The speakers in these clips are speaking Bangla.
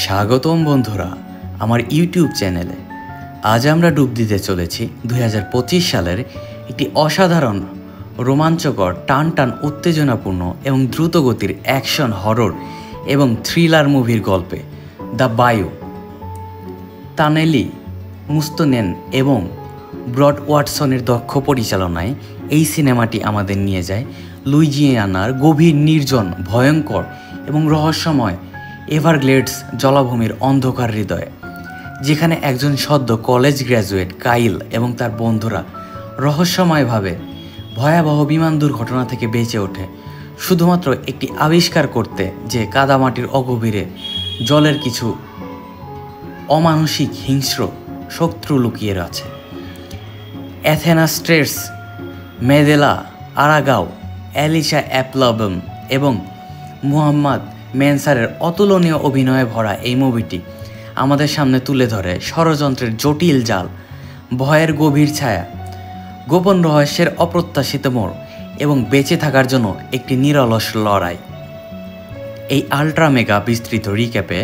স্বাগতম বন্ধুরা আমার ইউটিউব চ্যানেলে। আজ আমরা ডুব দিতে চলেছি 2025 সালের একটি অসাধারণ, রোমাঞ্চকর, টান উত্তেজনাপূর্ণ এবং দ্রুতগতির অ্যাকশন, হরর এবং থ্রিলার মুভির গল্পে, দ্য বায়ু। তানেলি মুস্তনেন এবং ব্রড ওয়াটসনের দক্ষ পরিচালনায় এই সিনেমাটি আমাদের নিয়ে যায় লুইজিয়ানার গভীর, নির্জন, ভয়ঙ্কর এবং রহস্যময় এভারগ্লেডস জলাভূমির অন্ধকার হৃদয়ে, যেখানে একজন সদ্য কলেজ গ্র্যাজুয়েট কাইল এবং তার বন্ধুরা রহস্যময়ভাবে ভয়াবহ বিমান দুর্ঘটনা থেকে বেঁচে ওঠে, শুধুমাত্র একটি আবিষ্কার করতে যে কাদামাটির অগভীরে জলের কিছু অমানসিক হিংস্র শত্রু লুকিয়ে আছে। অ্যাথেনা স্ট্রেটস, মেদেলা আরাগাও, অ্যালিশা অ্যাপলবম এবং মুহাম্মদ মেনসারের অতুলনীয় অভিনয়ে ভরা এই মুভিটি আমাদের সামনে তুলে ধরে ষড়যন্ত্রের জটিল জাল, ভয়ের গভীর ছায়া, গোপন রহস্যের অপ্রত্যাশিত মোড় এবং বেঁচে থাকার জন্য একটি নিরলস লড়াই। এই আল্ট্রা মেগা বিস্তৃত রিক্যাপে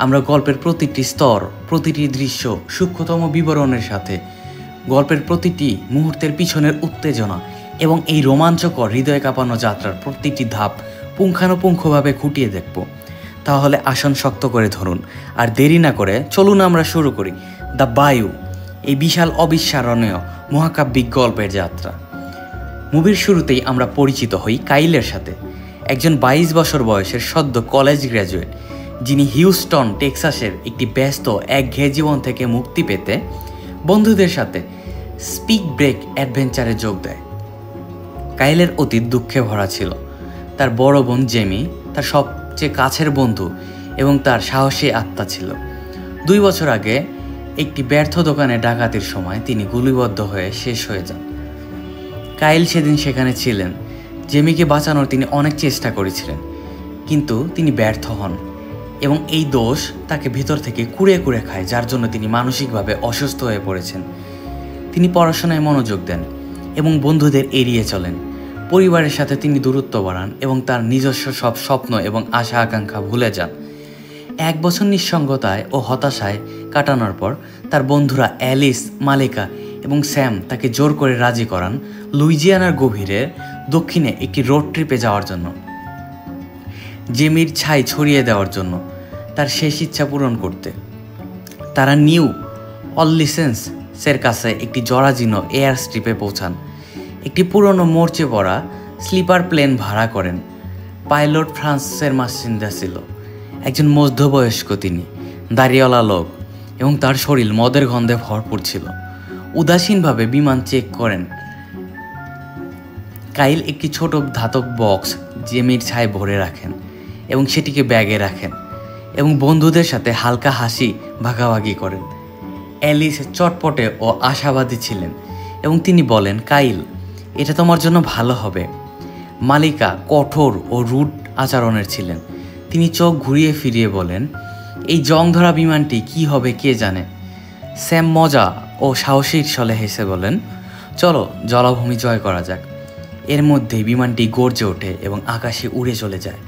আমরা গল্পের প্রতিটি স্তর, প্রতিটি দৃশ্য, সূক্ষ্মতম বিবরণের সাথে গল্পের প্রতিটি মুহূর্তের পিছনের উত্তেজনা এবং এই রোমাঞ্চকর, হৃদয় কাঁপানো যাত্রার প্রতিটি ধাপ পুঙ্খানুপুঙ্খভাবে খুঁটিয়ে দেখব। তাহলে আসন শক্ত করে ধরুন, আর দেরি না করে চলুন আমরা শুরু করি দ্য বায়ু, এই বিশাল অবিস্মরণীয় মহাকাব্যিক গল্পের যাত্রা। মুভির শুরুতেই আমরা পরিচিত হই কাইলের সাথে, একজন 22 বছর বয়সের সদ্য কলেজ গ্র্যাজুয়েট, যিনি হিউস্টন, টেক্সাসের একটি ব্যস্ত, একঘেয়ে জীবন থেকে মুক্তি পেতে বন্ধুদের সাথে স্পিক ব্রেক অ্যাডভেঞ্চারে যোগ দেয়। কাইলের অতীত দুঃখে ভরা ছিল। তার বড় বোন জেমি তার সবচেয়ে কাছের বন্ধু এবং তার সাহসী আত্মা ছিল। 2 বছর আগে একটি ব্যর্থ দোকানে ডাকাতির সময় তিনি গুলিবদ্ধ হয়ে শেষ হয়ে যান। কাইল সেদিন সেখানে ছিলেন। জেমিকে বাঁচানোর তিনি অনেক চেষ্টা করেছিলেন, কিন্তু তিনি ব্যর্থ হন এবং এই দোষ তাকে ভিতর থেকে কুড়ে কুড়ে খায়, যার জন্য তিনি মানসিকভাবে অসুস্থ হয়ে পড়েছেন। তিনি পড়াশোনায় মনোযোগ দেন এবং বন্ধুদের এড়িয়ে চলেন। পরিবারের সাথে তিনি দূরত্ব বাড়ান এবং তার নিজস্ব সব স্বপ্ন এবং আশা আকাঙ্ক্ষা ভুলে যান। 1 বছর নিঃসঙ্গতায় ও হতাশায় কাটানোর পর তার বন্ধুরা অ্যালিস, মালিকা এবং স্যাম তাকে জোর করে রাজি করান লুইজিয়ানার গভীরের দক্ষিণে একটি রোড ট্রিপে যাওয়ার জন্য, জেমির ছাই ছড়িয়ে দেওয়ার জন্য, তার শেষ ইচ্ছা পূরণ করতে। তারা নিউ অরলিন্সের কাছে একটি জরাজীর্ণ এয়ার স্ট্রিপে পৌঁছান। একটি পুরনো মরচে পড়া স্লিপার প্লেন ভাড়া করেন। পাইলট ফ্রান্সের মাসিন্দা ছিল, একজন মধ্যবয়স্ক, তিনি দাড়িওয়ালা লোক এবং তার শরীর মদের গন্ধে ভরপুর ছিল। উদাসীনভাবে বিমান চেক করেন। কাইল একটি ছোট ধাতব বক্স জেমির ছাই ভরে রাখেন এবং সেটিকে ব্যাগে রাখেন এবং বন্ধুদের সাথে হালকা হাসি ভাগাভাগি করেন। অ্যালিস চটপটে ও আশাবাদী ছিলেন এবং তিনি বলেন, কাইল, এটা তোমার জন্য ভালো হবে। মালিকা কঠোর ও রুড আচরণের ছিলেন। তিনি চোখ ঘুরিয়ে ফিরিয়ে বলেন, এই জং ধরা বিমানটি কি হবে কে জানে। স্যাম মজা ও সাহসীর ছলে হেসে বলেন, চলো জলাভূমি জয় করা যাক। এর মধ্যেই বিমানটি গর্জে ওঠে এবং আকাশে উড়ে চলে যায়।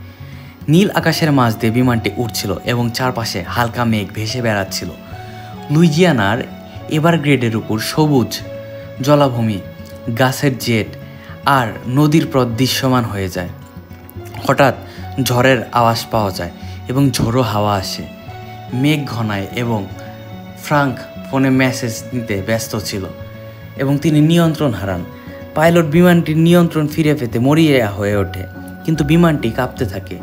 নীল আকাশের মাঝ দিয়ে বিমানটি উঠছিল এবং চারপাশে হালকা মেঘ ভেসে বেড়াচ্ছিল। লুইজিয়ানার এভারগ্লেডের উপর সবুজ জলাভূমি, গাছের জেট আর নদীর পথ দৃশ্যমান হয়ে যায়। হঠাৎ ঝড়ের আওয়াজ পাওয়া যায় এবং ঝোড়ো হাওয়া আসে। মেঘ ঘনায় এবং ফ্রাঙ্ক ফোনে মেসেজ নিতে ব্যস্ত ছিল এবং তিনি নিয়ন্ত্রণ হারান। পাইলট বিমানটির নিয়ন্ত্রণ ফিরে পেতে মরিয়া হয়ে ওঠে, কিন্তু বিমানটি কাঁপতে থাকে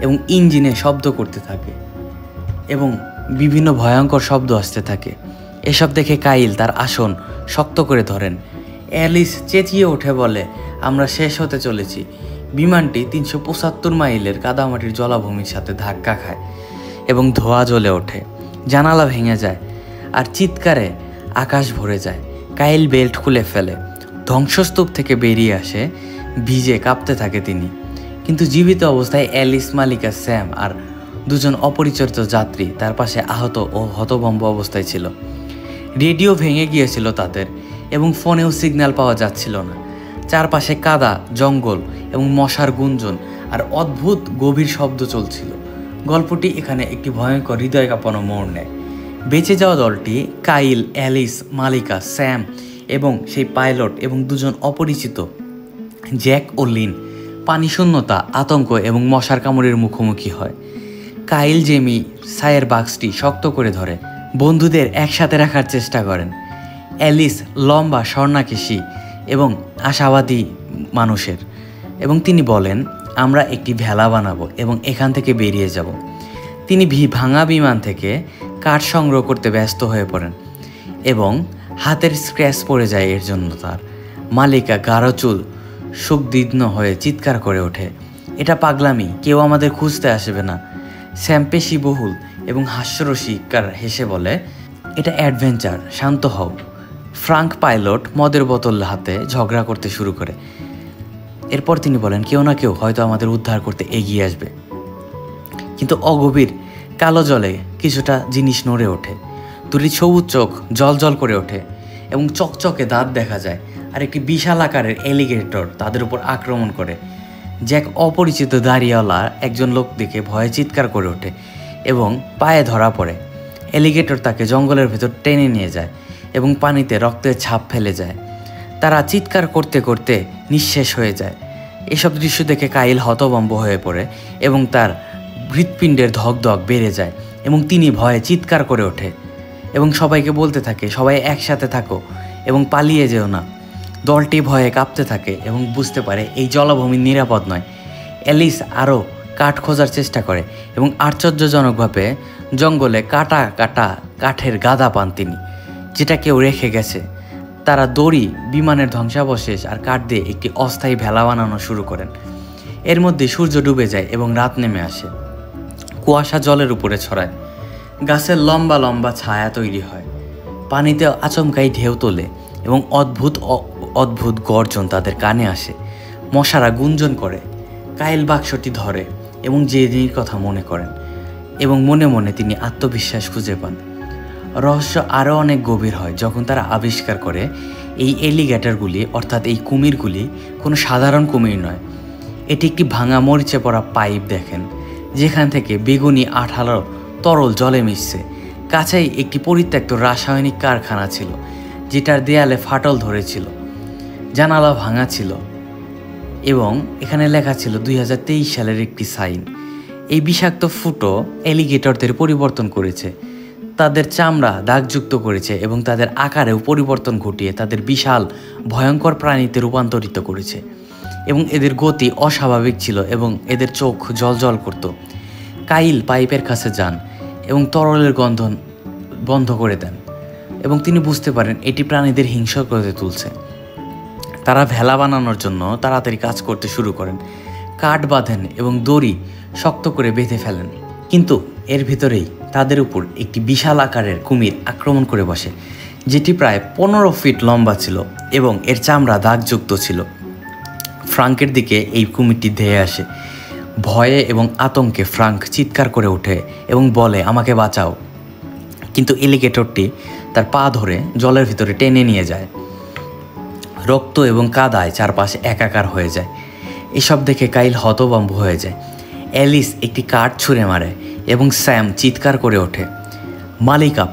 এবং ইঞ্জিনে শব্দ করতে থাকে এবং বিভিন্ন ভয়ঙ্কর শব্দ আসতে থাকে। এসব দেখে কাইল তার আসন শক্ত করে ধরেন। অ্যালিস চেঁচিয়ে ওঠে, বলে, আমরা শেষ হতে চলেছি। বিমানটি 375 মাইলের কাদামাটির জলাভূমির সাথে ধাক্কা খায় এবং ধোঁয়া জ্বলে ওঠে। জানালা ভেঙে যায় আর চিৎকারে আকাশ ভরে যায়। কাইল বেল্ট খুলে ফেলে, ধ্বংসস্তূপ থেকে বেরিয়ে আসে, ভিজে কাঁপতে থাকে তিনি। কিন্তু জীবিত অবস্থায় অ্যালিস, মালিকা, স্যাম আর 2 অপরিচিত যাত্রী তার পাশে আহত ও হতভম্ব অবস্থায় ছিল। রেডিও ভেঙে গিয়েছিল তাদের এবং ফোনেও সিগন্যাল পাওয়া যাচ্ছিল না। চারপাশে কাদা, জঙ্গল এবং মশার গুঞ্জন আর অদ্ভুত গভীর শব্দ চলছিল। গল্পটি এখানে একটি ভয়ঙ্কর হৃদয় কাঁপানো মোড় নেয়। বেঁচে যাওয়া দলটি কাইল, অ্যালিস, মালিকা, স্যাম এবং সেই পাইলট এবং দুজন অপরিচিত জ্যাক ও লিন পানিশূন্যতা, আতঙ্ক এবং মশার কামড়ের মুখোমুখি হয়। কাইল জেমি ছায়ের বাক্সটি শক্ত করে ধরে, বন্ধুদের একসাথে রাখার চেষ্টা করেন। অ্যালিস লম্বা, স্বর্ণাকেশী এবং আশাবাদী মানুষের, এবং তিনি বলেন আমরা একটি ভেলা বানাবো এবং এখান থেকে বেরিয়ে যাব। তিনি ভাঙা বিমান থেকে কাঠ সংগ্রহ করতে ব্যস্ত হয়ে পড়েন এবং হাতের স্ক্র্যাচ পড়ে যায় এর জন্য তার। মালিকা গাঢ় চুল সুখদিগ্ধ হয়ে চিৎকার করে ওঠে, এটা পাগলামি, কেউ আমাদের খুঁজতে আসবে না। স্যাম পেশিবহুল এবং হাস্যরসিকার হেসে বলে, এটা অ্যাডভেঞ্চার, শান্ত হও। ফ্রাঙ্ক পাইলট মদের বোতল হাতে ঝগড়া করতে শুরু করে। এরপর তিনি বলেন কেউ না কেউ হয়তো আমাদের উদ্ধার করতে এগিয়ে আসবে। কিন্তু অগভীর কালো জলে কিছুটা জিনিস নড়ে ওঠে, দুটি সবুজ চোখ জল করে ওঠে এবং চকচকে দাঁত দেখা যায়, আর একটি বিশাল আকারের এলিগেটর তাদের উপর আক্রমণ করে। জ্যাক অপরিচিত দাঁড়িয়েওয়ালা একজন লোক দেখে ভয়ে চিৎকার করে ওঠে এবং পায়ে ধরা পড়ে। এলিগেটর তাকে জঙ্গলের ভেতর টেনে নিয়ে যায় এবং পানিতে রক্তের ছাপ ফেলে যায়। তারা চিৎকার করতে করতে নিঃশেষ হয়ে যায়। এসব দৃশ্য দেখে কাইল হতভম্ব হয়ে পড়ে এবং তার হৃৎপিণ্ডের ধকধক বেড়ে যায় এবং তিনি ভয়ে চিৎকার করে ওঠে এবং সবাইকে বলতে থাকে সবাই একসাথে থাকো এবং পালিয়ে যেও না। দলটি ভয়ে কাঁপতে থাকে এবং বুঝতে পারে এই জলাভূমি নিরাপদ নয়। অ্যালিস আরও কাঠ খোঁজার চেষ্টা করে এবং আশ্চর্যজনকভাবে জঙ্গলে কাটা কাঠের গাদা পান তিনি, যেটা কেউ রেখে গেছে। তারা দড়ি, বিমানের ধ্বংসাবশেষ আর কাঠ দিয়ে একটি অস্থায়ী ভেলা বানানো শুরু করেন। এর মধ্যে সূর্য ডুবে যায় এবং রাত নেমে আসে। কুয়াশা জলের উপরে ছড়ায়, গাছের লম্বা লম্বা ছায়া তৈরি হয়, পানিতে আচমকাই ঢেউ তোলে এবং অদ্ভুত গর্জন তাদের কানে আসে। মশারা গুঞ্জন করে। কাইল বাক্সটি ধরে এবং জেনির কথা মনে করেন এবং মনে মনে তিনি আত্মবিশ্বাস খুঁজে পান। রহস্য আরও অনেক গভীর হয় যখন তারা আবিষ্কার করে এই এলিগেটরগুলি অর্থাৎ এই কুমিরগুলি কোনো সাধারণ কুমির নয়। এটি একটি ভাঙা মরিচে পড়া পাইপ দেখেন, যেখান থেকে বেগুনি আঠালো তরল জলে মিশছে। কাছেই একটি পরিত্যক্ত রাসায়নিক কারখানা ছিল, যেটার দেয়ালে ফাটল ধরেছিল, জানালা ভাঙা ছিল এবং এখানে লেখা ছিল 2023 সালের একটি সাইন। এই বিষাক্ত ফুটো এলিগেটরদের পরিবর্তন করেছে, তাদের চামড়া দাগযুক্ত করেছে এবং তাদের আকারেও পরিবর্তন ঘটিয়ে তাদের বিশাল ভয়ঙ্কর প্রাণীতে রূপান্তরিত করেছে। এবং এদের গতি অস্বাভাবিক ছিল এবং এদের চোখ জ্বলজ্বল করত। কাইল পাইপের কাছে যান এবং তরলের গন্ধ বন্ধ করে দেন এবং তিনি বুঝতে পারেন এটি প্রাণীদের হিংস্র করে তুলছে। তারা ভেলা বানানোর জন্য তাড়াতাড়ি কাজ করতে শুরু করেন, কাঠ বাঁধেন এবং দড়ি শক্ত করে বেঁধে ফেলেন। কিন্তু এর ভিতরেই তাদের উপর একটি বিশাল আকারের কুমির আক্রমণ করে বসে, যেটি প্রায় 15 ফিট লম্বা ছিল এবং এর চামড়া দাগযুক্ত ছিল। ফ্রাঙ্কের দিকে এই কুমিরটি ধেয়ে আসে। ভয়ে এবং আতঙ্কে ফ্রাঙ্ক চিৎকার করে ওঠে এবং বলে আমাকে বাঁচাও। কিন্তু এলিগেটরটি তার পা ধরে জলের ভিতরে টেনে নিয়ে যায়। রক্ত এবং কাদায় চারপাশে একাকার হয়ে যায়। এসব দেখে কাইল হতভম্ব হয়ে যায়। অ্যালিস একটি কাঠ ছুঁড়ে মারে এবং স্যাম চিৎকার করে ওঠে। মালিকা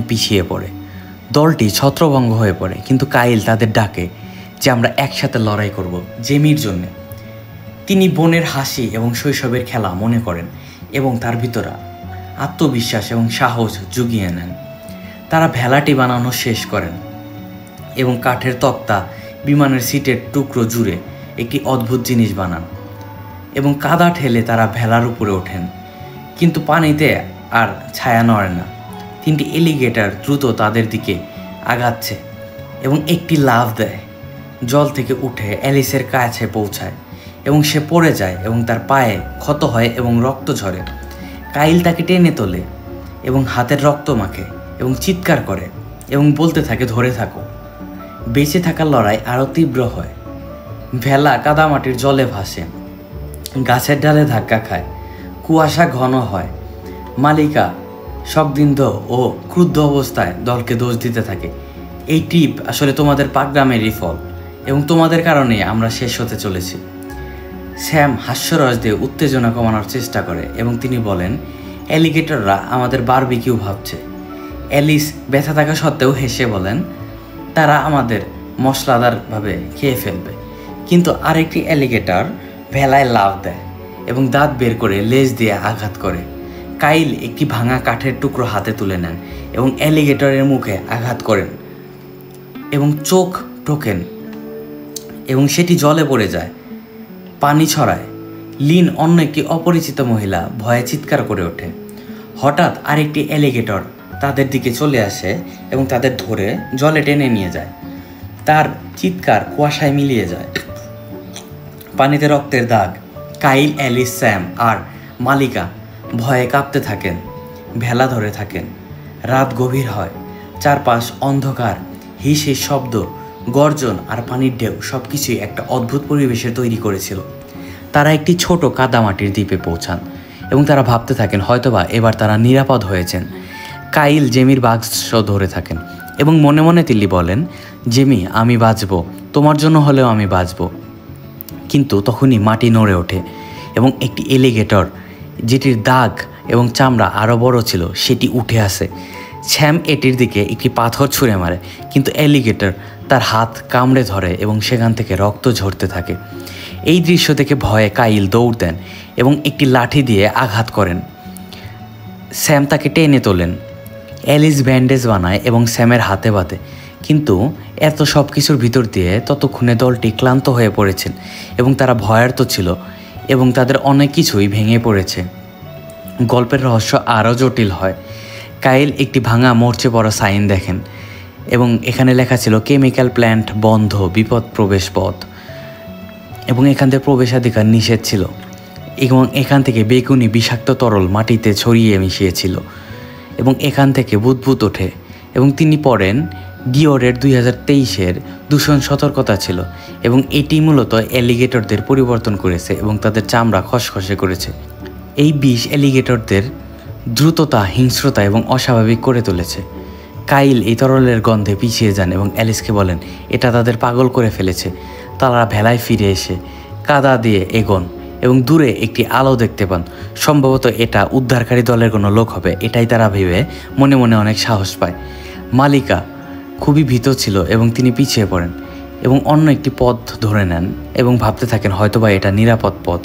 পিছিয়ে পড়ে। দলটি ছত্রভঙ্গ হয়ে পড়ে, কিন্তু কাইল তাদের ডাকে যে আমরা একসাথে লড়াই করব জেমির জন্য। তিনি বোনের হাসি এবং শৈশবের খেলা মনে করেন এবং তার ভিতরে আত্মবিশ্বাস এবং সাহস জুগিয়ে নেন। তারা ভেলাটি বানানো শেষ করেন এবং কাঠের তক্তা, বিমানের সিটের টুকরো জুড়ে একটি অদ্ভুত জিনিস বানান এবং কাদা ঠেলে তারা ভেলার উপরে ওঠেন। কিন্তু পানিতে আর ছায়া নড়ে না। 3টি এলিগেটর দ্রুত তাদের দিকে আগাচ্ছে এবং একটি লাফ দেয়, জল থেকে উঠে অ্যালিসের কাছে পৌঁছায় এবং সে পড়ে যায় এবং তার পায়ে ক্ষত হয় এবং রক্ত ঝরে। কাইল তাকে টেনে তোলে এবং হাতের রক্ত মাখে এবং চিৎকার করে এবং বলতে থাকে ধরে থাকো। বেঁচে থাকার লড়াই আরও তীব্র হয়। ভেলা কাদামাটির জলে ভাসে, গাছের ডালে ধাক্কা খায়, কুয়াশা ঘন হয়। মালিকা শকদিন্ধ ও ক্রুদ্ধ অবস্থায় দলকে দোষ দিতে থাকে। এই ট্রিপ আসলে তোমাদের পাগড়ামেরই ফল এবং তোমাদের কারণেই আমরা শেষ হতে চলেছি। স্যাম হাস্যরস দিয়ে উত্তেজনা কমানোর চেষ্টা করে এবং তিনি বলেন, অ্যালিগেটররা আমাদের বারবিকিউ ভাবছে। অ্যালিস ব্যথা থাকা সত্ত্বেও হেসে বলেন, তারা আমাদের মশলাদারভাবে খেয়ে ফেলবে। কিন্তু আরেকটি অ্যালিগেটর ভেলায় লাফ দেয় এবং দাঁত বের করে লেজ দিয়ে আঘাত করে। কাইল একটি ভাঙা কাঠের টুকরো হাতে তুলে নেন এবং অ্যালিগেটরের মুখে আঘাত করেন এবং চোখ ঠোকেন এবং সেটি জলে পড়ে যায়, পানি ছড়ায়। লিন, অন্য একটি অপরিচিত মহিলা, ভয়ে চিৎকার করে ওঠে। হঠাৎ আরেকটি অ্যালিগেটর তাদের দিকে চলে আসে এবং তাদের ধরে জলে টেনে নিয়ে যায়। তার চিৎকার কুয়াশায় মিলিয়ে যায়, পানিতে রক্তের দাগ। কাইল, অ্যালিস, স্যাম আর মালিকা ভয়ে কাঁপতে থাকেন, ভেলা ধরে থাকেন। রাত গভীর হয়, চারপাশ অন্ধকার, হিস হিস শব্দ, গর্জন আর পানির ঢেউ সব কিছুই একটা অদ্ভুত পরিবেশের তৈরি করেছিল। তারা একটি ছোট কাদামাটির দ্বীপে পৌঁছান এবং তারা ভাবতে থাকেন হয়তোবা এবার তারা নিরাপদ হয়েছেন। কাইল জেমির বাক্স ধরে থাকেন এবং মনে মনে তিনি বলেন, জেমি, আমি বাঁচব, তোমার জন্য হলেও আমি বাঁচব। কিন্তু তখনই মাটি নড়ে ওঠে এবং একটি এলিগেটর, যেটির দাগ এবং চামড়া আরও বড় ছিল, সেটি উঠে আসে। স্যাম এটির দিকে একটি পাথর ছুঁড়ে মারে, কিন্তু অ্যালিগেটর তার হাত কামড়ে ধরে এবং সেখান থেকে রক্ত ঝরতে থাকে। এই দৃশ্য দেখে ভয়ে কাইল দৌড় দেন এবং একটি লাঠি দিয়ে আঘাত করেন। স্যাম তাকে টেনে তোলেন। অ্যালিস ব্যান্ডেজ বানায় এবং স্যামের হাতে বাঁধে। কিন্তু এত সব কিছুর ভিতর দিয়ে ততক্ষণে দলটি ক্লান্ত হয়ে পড়েছেন এবং তারা ভয়ার্ত ছিল এবং তাদের অনেক কিছুই ভেঙে পড়েছে। গল্পের রহস্য আরও জটিল হয়। কাইল একটি ভাঙা মরচে পড়া সাইন দেখেন এবং এখানে লেখা ছিল, কেমিক্যাল প্ল্যান্ট বন্ধ, বিপদ প্রবেশ পথ, এবং এখান থেকে প্রবেশাধিকার নিষেধ ছিল এবং এখান থেকে বেগুনি বিষাক্ত তরল মাটিতে ছড়িয়ে মিশিয়েছিল এবং এখান থেকে বুদবুদ ওঠে। এবং তিনি পড়েন, ডিওরের 2023-এর দূষণ সতর্কতা ছিল এবং এটি মূলত অ্যালিগেটরদের পরিবর্তন করেছে এবং তাদের চামড়া খসখসে করেছে। এই বিষ অ্যালিগেটরদের দ্রুততা, হিংস্রতা এবং অস্বাভাবিক করে তুলেছে। কাইল এই তরলের গন্ধে পিছিয়ে যান এবং অ্যালিসকে বলেন এটা তাদের পাগল করে ফেলেছে। তারা ভেলায় ফিরে এসে কাদা দিয়ে এগোন এবং দূরে একটি আলো দেখতে পান। সম্ভবত এটা উদ্ধারকারী দলের কোনো লোক হবে, এটাই তারা ভেবে মনে মনে অনেক সাহস পায়। মালিকা খুবই ভীত ছিল এবং তিনি পিছিয়ে পড়েন এবং অন্য একটি পথ ধরে নেন এবং ভাবতে থাকেন হয়তোবা এটা নিরাপদ পথ।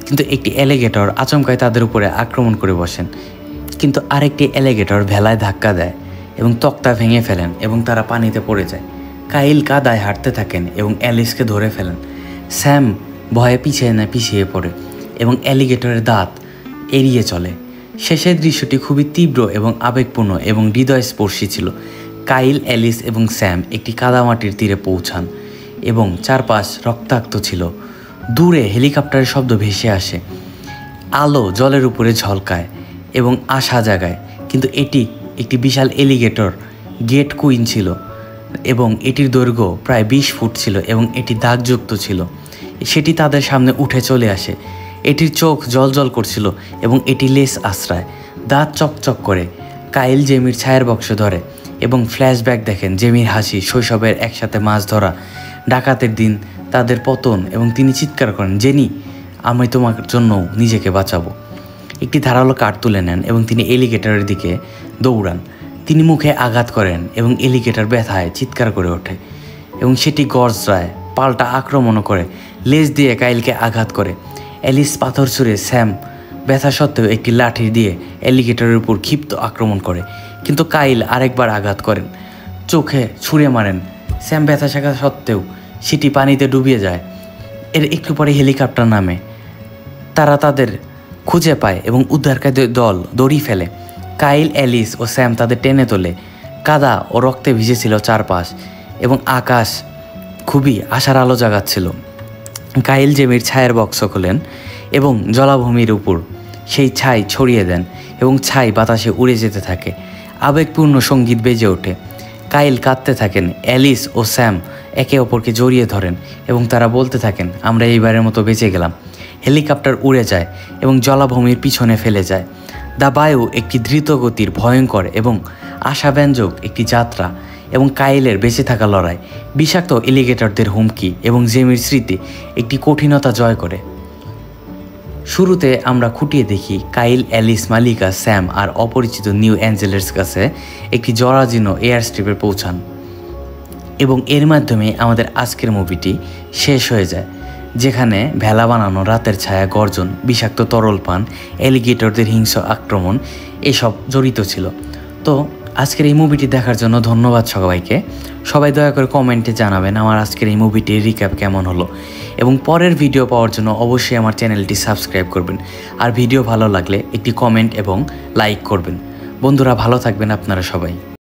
কিন্তু একটি অ্যালিগেটর আচমকায় তাদের উপরে আক্রমণ করে বসেন, কিন্তু আরেকটি অ্যালিগেটর ভেলায় ধাক্কা দেয় এবং তক্তা ভেঙে ফেলেন এবং তারা পানিতে পড়ে যায়। কাইল কাদায় হাঁটতে থাকেন এবং অ্যালিসকে ধরে ফেলেন। স্যাম ভয়ে পিছিয়ে পড়ে এবং অ্যালিগেটরের দাঁত এড়িয়ে চলে। শেষের দৃশ্যটি খুবই তীব্র এবং আবেগপূর্ণ এবং হৃদয়স্পর্শী ছিল। কাইল, অ্যালিস এবং স্যাম একটি কাদামাটির তীরে পৌঁছান এবং চারপাশ রক্তাক্ত ছিল। দূরে হেলিকপ্টারের শব্দ ভেসে আসে, আলো জলের উপরে ঝলকায় এবং আশা জাগায়। কিন্তু এটি একটি বিশাল এলিগেটর গেট কুইন ছিল এবং এটির দৈর্ঘ্য প্রায় 20 ফুট ছিল এবং এটি দাগযুক্ত ছিল। সেটি তাদের সামনে উঠে চলে আসে। এটির চোখ জলজল করছিল এবং এটি লেস আশ্রায়, দাঁত চকচক করে। কাইল জেমির ছায়ের বক্স ধরে এবং ফ্ল্যাশব্যাক দেখেন জেমির হাসি, শৈশবের একসাথে মাছ ধরা, ডাকাতের দিন, তাদের পতন, এবং তিনি চিৎকার করেন, জেনি, আমি তোমার জন্য নিজেকে বাঁচাবো। একটি ধারালো কাঠ তুলে নেন এবং তিনি এলিগেটরের দিকে দৌড়ান। তিনি মুখে আঘাত করেন এবং এলিগেটর ব্যথায় চিৎকার করে ওঠে এবং সেটি গর্জরায়, পাল্টা আক্রমণও করে, লেজ দিয়ে কাইলকে আঘাত করে। অ্যালিস পাথর ছুঁড়ে, স্যাম ব্যথা সত্ত্বেও একটি লাঠি দিয়ে অ্যালিগেটরের উপর ক্ষিপ্ত আক্রমণ করে, কিন্তু কাইল আরেকবার আঘাত করেন, চোখে ছুঁড়ে মারেন। স্যাম ব্যথা শাখা সত্ত্বেও সেটি পানিতে ডুবিয়ে যায়। এর একটু পরে হেলিকপ্টার নামে, তারা তাদের খুঁজে পায় এবং উদ্ধারকারী দল দড়ি ফেলে। কাইল, অ্যালিস ও স্যাম তাদের টেনে তোলে। কাদা ও রক্তে ভিজেছিল চারপাশ এবং আকাশ খুবই আশার আলো জাগাচ্ছিল। কাইল জেমির ছায়ের বক্স খোলেন এবং জলাভূমির উপর সেই ছাই ছড়িয়ে দেন এবং ছাই বাতাসে উড়ে যেতে থাকে। আবেগপূর্ণ সঙ্গীত বেজে ওঠে। কাইল কাঁদতে থাকেন, অ্যালিস ও স্যাম একে অপরকে জড়িয়ে ধরেন এবং তারা বলতে থাকেন, আমরা এইবারের মতো বেঁচে গেলাম। হেলিকপ্টার উড়ে যায় এবং জলাভূমির পিছনে ফেলে যায়। দ্য বায়ু একটি দ্রুতগতির, ভয়ঙ্কর এবং আশাব্যঞ্জক একটি যাত্রা এবং কাইলের বেঁচে থাকা লড়াই, বিষাক্ত এলিগেটরদের হুমকি এবং জেমির স্মৃতি একটি কঠিনতা জয় করে। শুরুতে আমরা খুঁটিয়ে দেখি কাইল, অ্যালিস, মালিকা, স্যাম আর অপরিচিত নিউ অ্যাঞ্জেলের কাছে একটি জরাজীর্ণ এয়ার স্ট্রিপে পৌঁছান এবং এর মাধ্যমে আমাদের আজকের মুভিটি শেষ হয়ে যায়, যেখানে ভেলা বানানো, রাতের ছায়া, গর্জন, বিষাক্ত তরল পান, অ্যালিগেটরদের হিংস্র আক্রমণ এসব জড়িত ছিল। তো আজকের এই মুভিটি দেখার জন্য ধন্যবাদ সবাইকে। সবাই দয়া করে কমেন্টে জানাবেন আমার আজকের এই মুভিটির রিক্যাপ কেমন হলো, এবং পরের ভিডিও পাওয়ার জন্য অবশ্যই আমার চ্যানেলটি সাবস্ক্রাইব করবেন। আর ভিডিও ভালো লাগলে একটি কমেন্ট এবং লাইক করবেন। বন্ধুরা, ভালো থাকবেন আপনারা সবাই।